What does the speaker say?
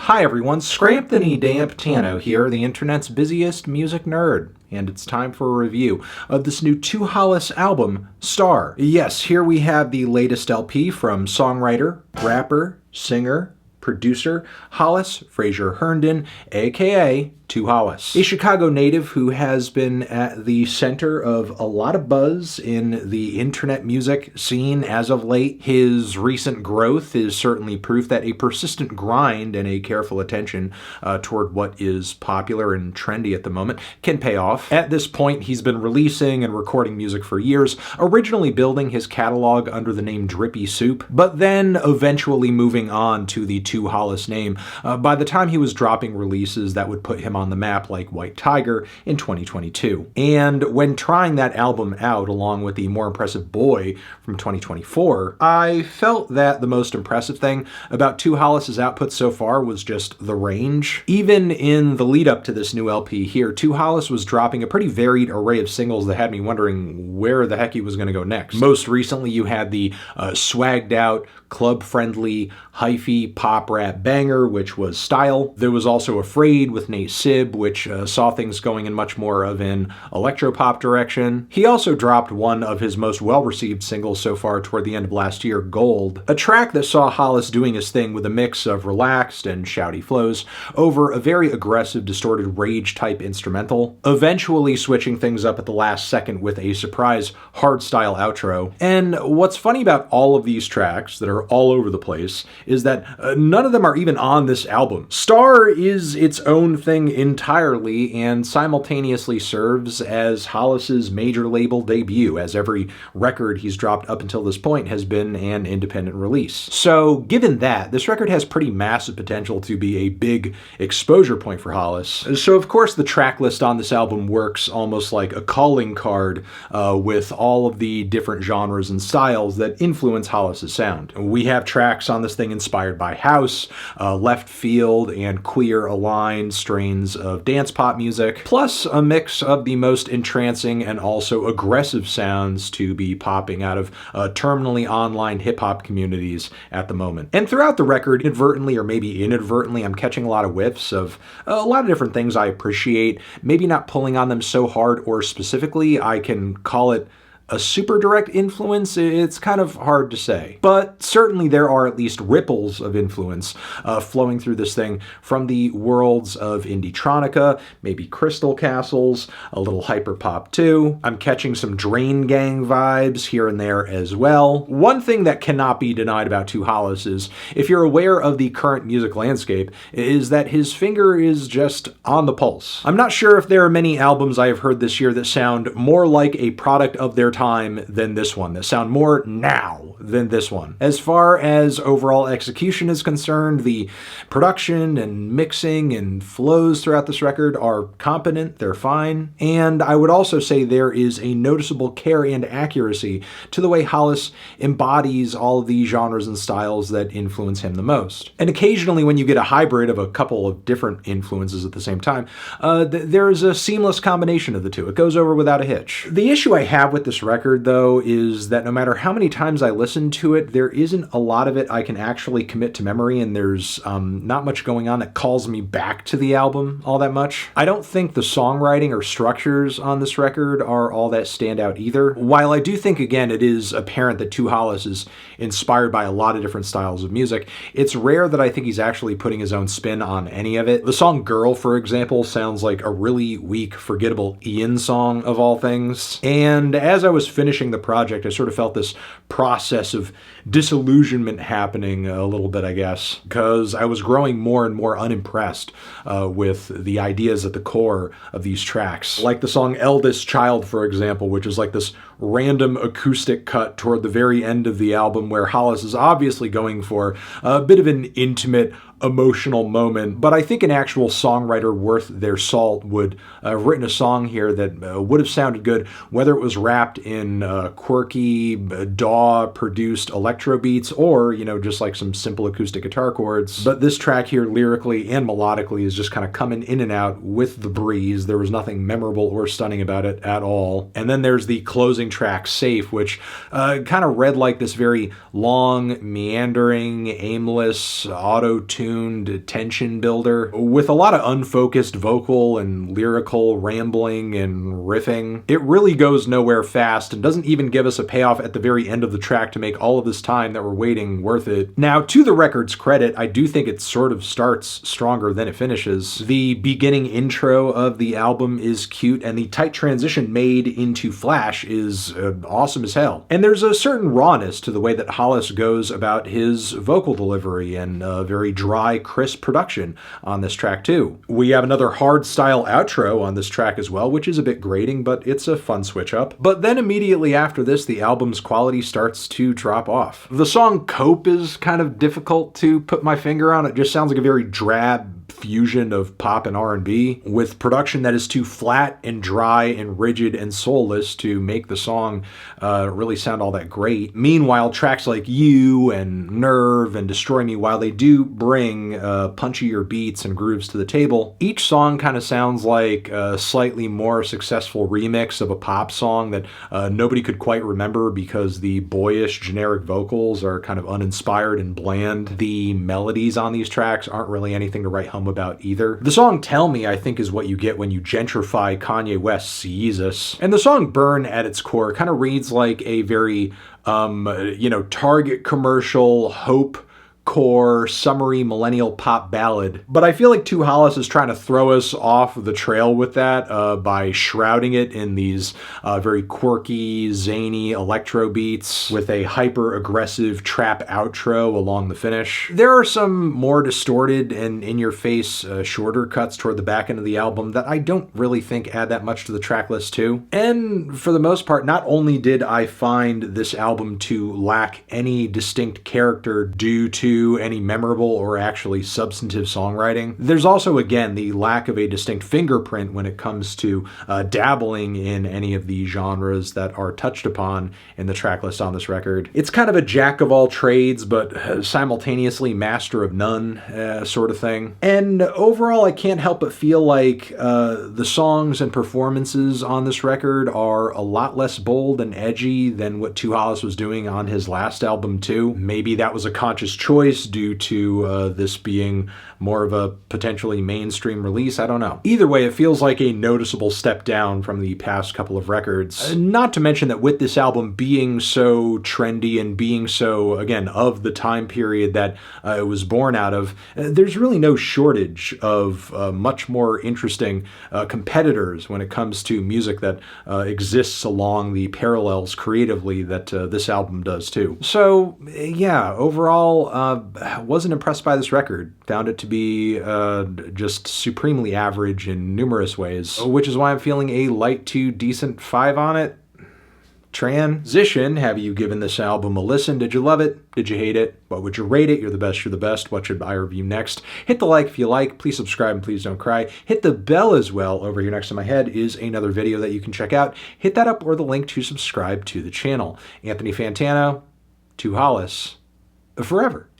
Hi everyone, Scrampthony Damp Tano here, the internet's busiest music nerd. And it's time for a review of this new 2hollis album, Star. Yes, here we have the latest LP from songwriter, rapper, singer, producer, Hollis Fraser Herndon, aka 2hollis. A Chicago native who has been at the center of a lot of buzz in the internet music scene as of late. His recent growth is certainly proof that a persistent grind and a careful attention toward what is popular and trendy at the moment can pay off. At this point, he's been releasing and recording music for years, originally building his catalog under the name Drippy Soup, but then eventually moving on to the 2hollis name by the time he was dropping releases that would put him on the map like White Tiger in 2022. And when trying that album out along with the more impressive Boy from 2024, I felt that the most impressive thing about 2hollis' output so far was just the range. Even in the lead up to this new LP here, 2hollis was dropping a pretty varied array of singles that had me wondering where the heck he was going to go next. Most recently you had the swagged out, club-friendly, hyphy pop rap banger, which was Style. There was also Afraid with Nate Sib, which saw things going in much more of an electropop direction. He also dropped one of his most well-received singles so far toward the end of last year, Gold, a track that saw Hollis doing his thing with a mix of relaxed and shouty flows over a very aggressive, distorted rage-type instrumental, eventually switching things up at the last second with a surprise hardstyle outro. And what's funny about all of these tracks that are all over the place is that none of them are even on this album. Star is its own thing entirely and simultaneously serves as Hollis's major label debut, as every record he's dropped up until this point has been an independent release. So given that, this record has pretty massive potential to be a big exposure point for Hollis. So of course the track list on this album works almost like a calling card with all of the different genres and styles that influence Hollis's sound. We have tracks on this thing inspired by house, left field, and queer aligned strains of dance pop music, plus a mix of the most entrancing and also aggressive sounds to be popping out of terminally online hip-hop communities at the moment. And throughout the record, inadvertently or maybe inadvertently, I'm catching a lot of whiffs of a lot of different things I appreciate, maybe not pulling on them so hard or specifically. I can call it a super direct influence, it's kind of hard to say. But certainly there are at least ripples of influence flowing through this thing from the worlds of Indietronica, maybe Crystal Castles, a little hyperpop too. I'm catching some Drain Gang vibes here and there as well. One thing that cannot be denied about 2hollis is, if you're aware of the current music landscape, is that his finger is just on the pulse. I'm not sure if there are many albums I have heard this year that sound more like a product of their time than this one, that sound more now than this one. As far as overall execution is concerned, the production and mixing and flows throughout this record are competent, they're fine, and I would also say there is a noticeable care and accuracy to the way Hollis embodies all of the genres and styles that influence him the most. And occasionally when you get a hybrid of a couple of different influences at the same time, there is a seamless combination of the two. It goes over without a hitch. The issue I have with this record, though, is that no matter how many times I listen to it, there isn't a lot of it I can actually commit to memory, and there's not much going on that calls me back to the album all that much. I don't think the songwriting or structures on this record are all that stand out either. While I do think, again, it is apparent that 2hollis is inspired by a lot of different styles of music, it's rare that I think he's actually putting his own spin on any of it. The song Girl, for example, sounds like a really weak, forgettable Ian song of all things. And as I was finishing the project, I sort of felt this process of disillusionment happening a little bit, I guess, because I was growing more and more unimpressed with the ideas at the core of these tracks. Like the song Eldest Child, for example, which is like this random acoustic cut toward the very end of the album where Hollis is obviously going for a bit of an intimate, emotional moment, but I think an actual songwriter worth their salt would have written a song here that would have sounded good, whether it was wrapped in quirky, DAW-produced electro beats or, just like some simple acoustic guitar chords. But this track here, lyrically and melodically, is just kind of coming in and out with the breeze. There was nothing memorable or stunning about it at all. And then there's the closing opening track, Safe, which kind of read like this very long, meandering, aimless, auto-tuned tension builder with a lot of unfocused vocal and lyrical rambling and riffing. It really goes nowhere fast and doesn't even give us a payoff at the very end of the track to make all of this time that we're waiting worth it. Now, to the record's credit, I do think it sort of starts stronger than it finishes. The beginning intro of the album is cute, and the tight transition made into Flash is awesome as hell. And there's a certain rawness to the way that Hollis goes about his vocal delivery and very dry, crisp production on this track too. We have another hard-style outro on this track as well, which is a bit grating, but it's a fun switch up. But then immediately after this, the album's quality starts to drop off. The song Cope is kind of difficult to put my finger on. It just sounds like a very drab fusion of pop and R&B with production that is too flat and dry and rigid and soulless to make the song really sound all that great. Meanwhile, tracks like You and Nerve and Destroy Me, while they do bring punchier beats and grooves to the table, each song kind of sounds like a slightly more successful remix of a pop song that nobody could quite remember because the boyish generic vocals are kind of uninspired and bland. The melodies on these tracks aren't really anything to write home about either. The song Tell Me, I think, is what you get when you gentrify Kanye West's Yeezus. And the song Burn at its core kind of reads like a very, Target commercial, hope core, summery millennial pop ballad. But I feel like 2hollis is trying to throw us off the trail with that by shrouding it in these very quirky, zany electro beats with a hyper-aggressive trap outro along the finish. There are some more distorted and in-your-face shorter cuts toward the back end of the album that I don't really think add that much to the track list too. And for the most part, not only did I find this album to lack any distinct character due to any memorable or actually substantive songwriting, there's also, again, the lack of a distinct fingerprint when it comes to dabbling in any of the genres that are touched upon in the track list on this record. It's kind of a jack of all trades, but simultaneously master of none sort of thing. And overall, I can't help but feel like the songs and performances on this record are a lot less bold and edgy than what 2hollis was doing on his last album too. Maybe that was a conscious choice due to this being more of a potentially mainstream release. I don't know. Either way, it feels like a noticeable step down from the past couple of records. Not to mention that with this album being so trendy and being so, again, of the time period that it was born out of, there's really no shortage of much more interesting competitors when it comes to music that exists along the parallels creatively that this album does too. So yeah, overall, wasn't impressed by this record. Found it to be just supremely average in numerous ways, which is why I'm feeling a light to decent 5 on it. Transition, have you given this album a listen? Did you love it? Did you hate it? What would you rate it? You're the best, you're the best. What should I review next? Hit the like if you like. Please subscribe and please don't cry. Hit the bell as well. Over here next to my head is another video that you can check out. Hit that up or the link to subscribe to the channel. Anthony Fantano, 2hollis, forever.